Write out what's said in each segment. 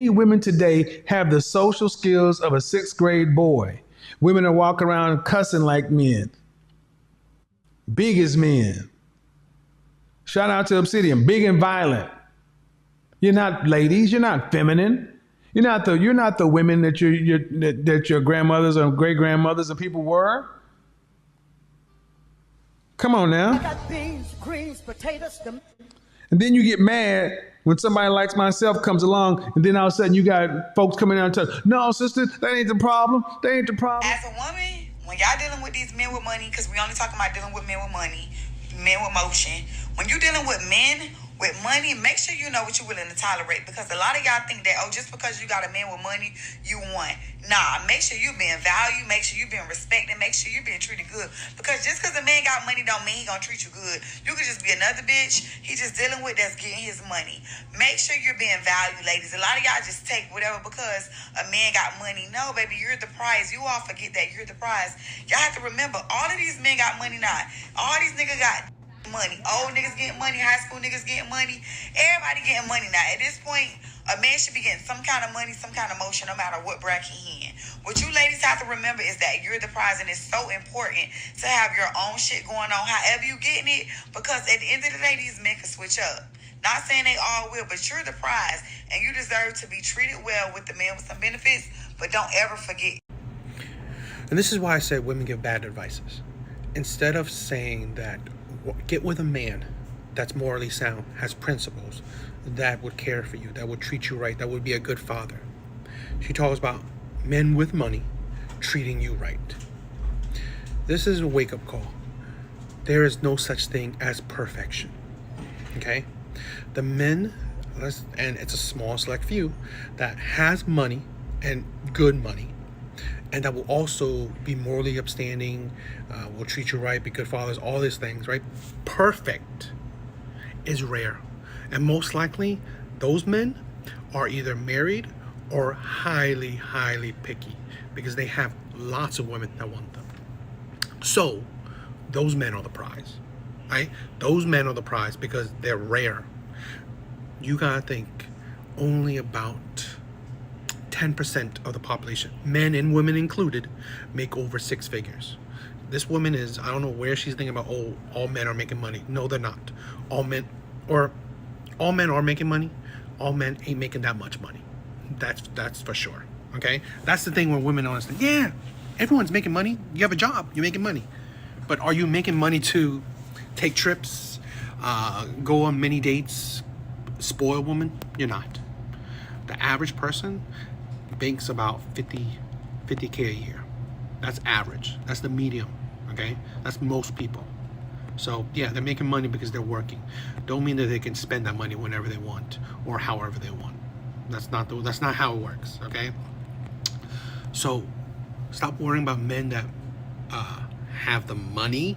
women today have the social skills of a sixth grade boy. Women are walking around cussing like men, big as men. Shout out to Obsidian, big and violent. You're not ladies. You're not feminine. You're not the women that your grandmothers or great grandmothers and people were. Come on I now. got beans, greens, potatoes, And then you get mad when somebody like myself comes along, and then all of a sudden you got folks coming out and tell, no, sister, that ain't the problem. That ain't the problem. As a woman, when y'all dealing with these men with money, because we only talking about dealing with men with money, men with motion. When you dealing with men with money, make sure you know what you're willing to tolerate. Because a lot of y'all think that, oh, just because you got a man with money, you won. Nah, make sure you being valued, make sure you being respected, make sure you being treated good. Because just because a man got money don't mean he gonna treat you good. You could just be another bitch he just dealing with that's getting his money. Make sure you're being valued, ladies. A lot of y'all just take whatever because a man got money. No, baby, you're the prize. You all forget that you're the prize. Y'all have to remember, all of these men got money now. All these niggas got money. Old niggas getting money. High school niggas getting money. Everybody getting money now. At this point, a man should be getting some kind of money, some kind of motion, no matter what bracket he in. What you ladies have to remember is that you're the prize, and it's so important to have your own shit going on, however you getting it, because at the end of the day, these men can switch up. Not saying they all will, but you're the prize, and you deserve to be treated well with the man with some benefits, but don't ever forget. And this is why I said women give bad advices. Instead of saying that get with a man that's morally sound, has principles, that would care for you, that would treat you right, that would be a good father. She talks about men with money treating you right. This is a wake-up call. There is no such thing as perfection. Okay? The men, and it's a small select few, that has money and good money, and that will also be morally upstanding, will treat you right, be good fathers, all these things, right? Perfect is rare. And most likely, those men are either married or highly, highly picky because they have lots of women that want them. So, those men are the prize, right? Those men are the prize because they're rare. You gotta think only about 10% of the population, men and women included, make over six figures. This woman is, I don't know where she's thinking about, oh, all men are making money. No, they're not. All men are making money. All men ain't making that much money. That's for sure. Okay? That's the thing when women don't understand. Yeah, everyone's making money. You have a job, you're making money. But are you making money to take trips, go on many dates, spoil women? You're not. The average person banks about 50K a year. That's average. That's the medium, okay? That's most people. So yeah, they're making money because they're working. Don't mean that they can spend that money whenever they want or however they want. That's not how it works, okay? So stop worrying about men that have the money,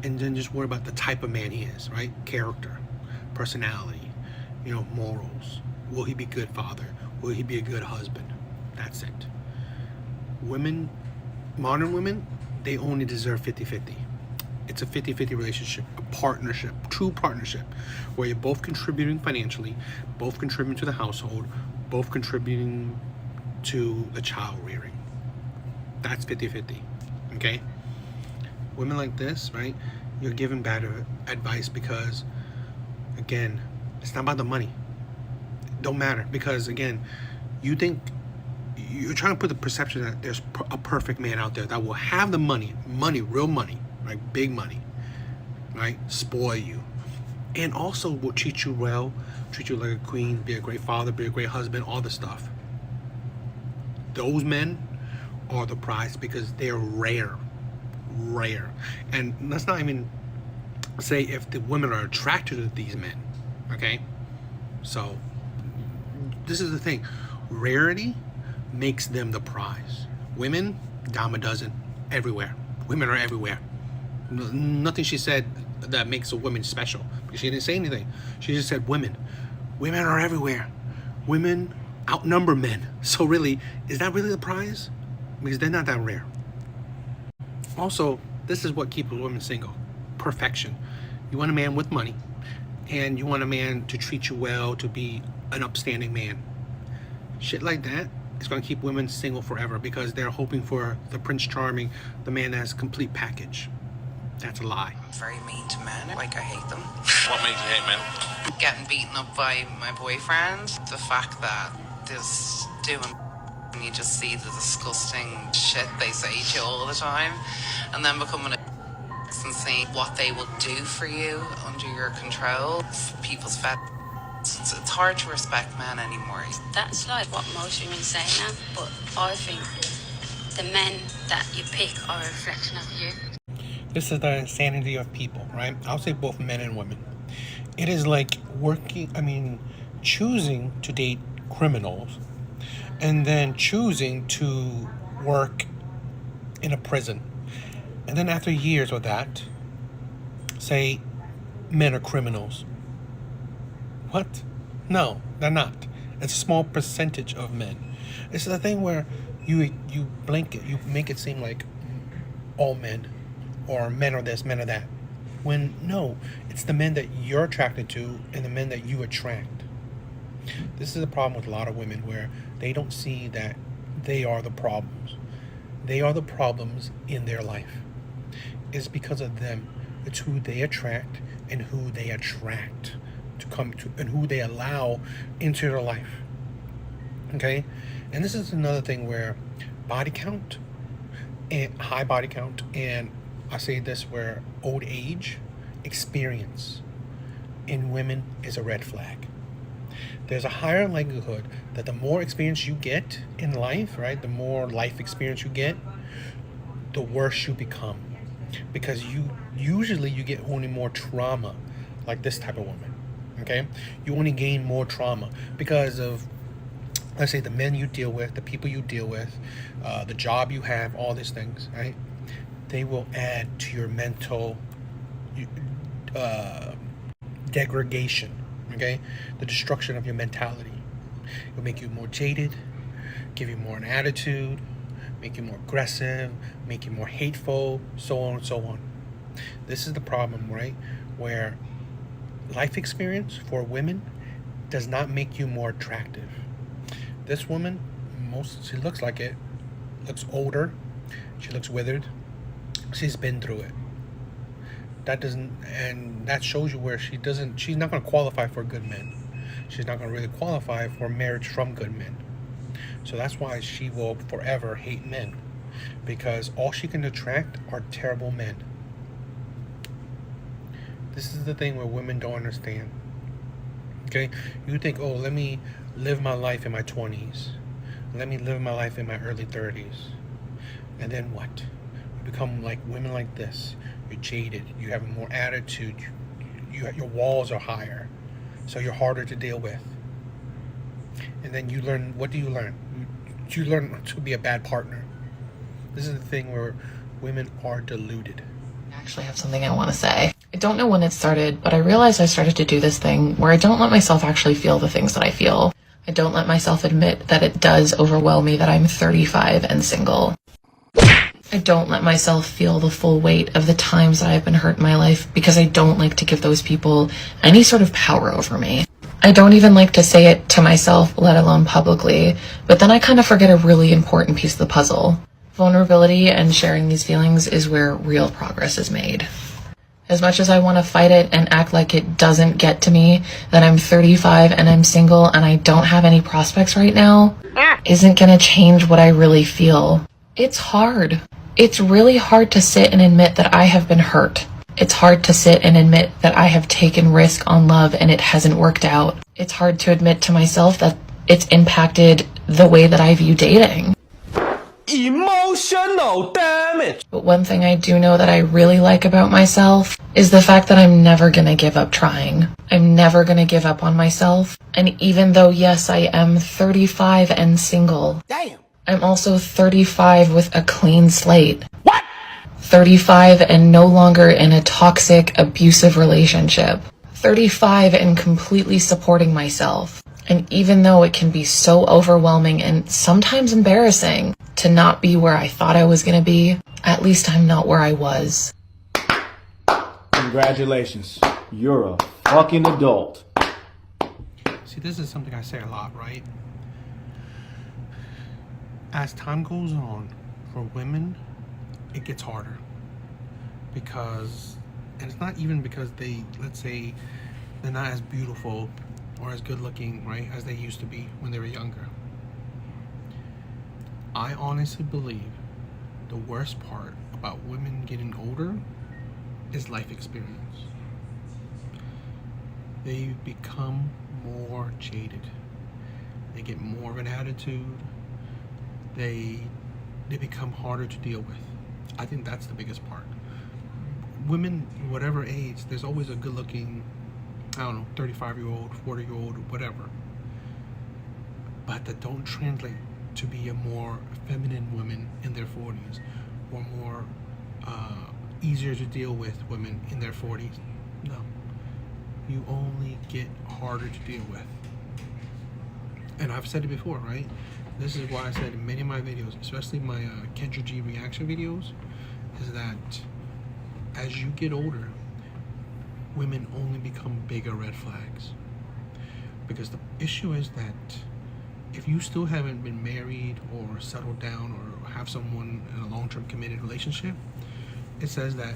and then just worry about the type of man he is, right? Character, personality, morals. Will he be a good father? Will he be a good husband? That's it. Women, modern women, they only deserve 50-50. It's a 50-50 relationship, a partnership, true partnership, where you're both contributing financially, both contributing to the household, both contributing to the child rearing. That's 50-50, okay? Women like this, right, you're giving bad advice because, again, it's not about the money. It don't matter because, again, you think you're trying to put the perception that there's a perfect man out there that will have the money, real money, right? Big money, right? Spoil you. And also will treat you well, treat you like a queen, be a great father, be a great husband, all the stuff. Those men are the prize because they're rare. And let's not even say if the women are attracted to these men, okay? So this is the thing. Rarity makes them the prize. Women, dime a dozen, everywhere. Women are everywhere. Nothing she said that makes a woman special, because she didn't say anything. She just said women. Women are everywhere. Women outnumber men. So really, is that really the prize? Because they're not that rare. Also, this is what keeps women single. Perfection. You want a man with money, and you want a man to treat you well, to be an upstanding man. Shit like that is going to keep women single forever because they're hoping for the Prince Charming, the man that has a complete package. That's a lie. I'm very mean to men. Like, I hate them. What makes you hate men? Getting beaten up by my boyfriend. The fact that there's doing and you just see the disgusting shit they say to you all the time, and then becoming a and seeing what they will do for you under your control. People's fed. It's hard to respect men anymore. That's like what most women say now, but I think the men that you pick are a reflection of you. This is the insanity of people, right? I'll say both men and women. It is like choosing to date criminals and then choosing to work in a prison. And then after years of that, say men are criminals. What? No, they're not. It's a small percentage of men. It's the thing where you blanket, you make it seem like all men, or men are this, men are that. When no, it's the men that you're attracted to and the men that you attract. This is a problem with a lot of women where they don't see that they are the problems. They are the problems in their life. It's because of them. It's who they attract and who they attract to come to and who they allow into their life. Okay? And this is another thing where body count and high body count, and I say this where old age experience in women is a red flag. There's a higher likelihood that the more experience you get in life, right, the more life experience you get, the worse you become. Because you get only more trauma, like this type of woman, okay? You only gain more trauma because of, let's say, the men you deal with, the people you deal with, the job you have, all these things, right? They will add to your mental degradation, okay? The destruction of your mentality. It will make you more jaded, give you more an attitude, make you more aggressive, make you more hateful, so on and so on. This is the problem, right? Where life experience for women does not make you more attractive. This woman, she looks like it, looks older, she looks withered, she's been through it. That shows you where she's not going to qualify for good men. She's not going to really qualify for marriage from good men. So that's why she will forever hate men, because all she can attract are terrible men. This is the thing where women don't understand. Okay? You think, oh, let me live my life in my 20s. Let me live my life in my early 30s. And then what? You become like women like this. You're jaded. You have more attitude. Your walls are higher. So you're harder to deal with. And then you learn, what do you learn? You learn to be a bad partner. This is the thing where women are deluded. I actually have something I want to say. I don't know when it started, but I realized I started to do this thing where I don't let myself actually feel the things that I feel. I don't let myself admit that it does overwhelm me that I'm 35 and single. I don't let myself feel the full weight of the times that I've been hurt in my life because I don't like to give those people any sort of power over me. I don't even like to say it to myself, let alone publicly, but then I kind of forget a really important piece of the puzzle. Vulnerability and sharing these feelings is where real progress is made. As much as I want to fight it and act like it doesn't get to me, that I'm 35 and I'm single and I don't have any prospects right now, isn't gonna change what I really feel. It's hard. It's really hard to sit and admit that I have been hurt. It's hard to sit and admit that I have taken risk on love and it hasn't worked out. It's hard to admit to myself that it's impacted the way that I view dating. Emotional damage. But one thing I do know that I really like about myself is the fact that I'm never gonna give up trying. I'm never gonna give up on myself. And even though, yes, I am 35 and single, Damn. I'm also 35 with a clean slate. What? 35 and no longer in a toxic, abusive relationship. 35 and completely supporting myself. And even though it can be so overwhelming and sometimes embarrassing to not be where I thought I was going to be, at least I'm not where I was. Congratulations. You're a fucking adult. See, this is something I say a lot, right? As time goes on, for women, it gets harder. Because, and it's not even because they, let's say, they're not as beautiful or as good looking, right, as they used to be when they were younger. I honestly believe the worst part about women getting older is life experience. They become more jaded. They get more of an attitude. They become harder to deal with. I think that's the biggest part. Women, whatever age, there's always a good looking, I don't know, 35-year-old, 40-year-old, whatever. But that don't translate to be a more feminine woman in their 40s or more easier to deal with women in their 40s. No. You only get harder to deal with. And I've said it before, right? This is why I said in many of my videos, especially my Kendra G reaction videos, is that as you get older, women only become bigger red flags. Because the issue is that if you still haven't been married or settled down or have someone in a long-term committed relationship, it says that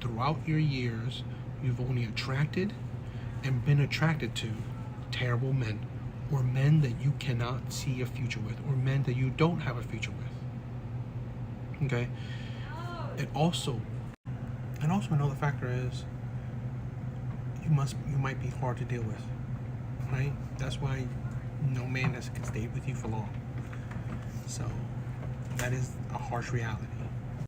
throughout your years, you've only attracted and been attracted to terrible men, or men that you cannot see a future with, or men that you don't have a future with. Okay? And also another factor is you might be hard to deal with. Right? That's why no man can stay with you for long. So that is a harsh reality.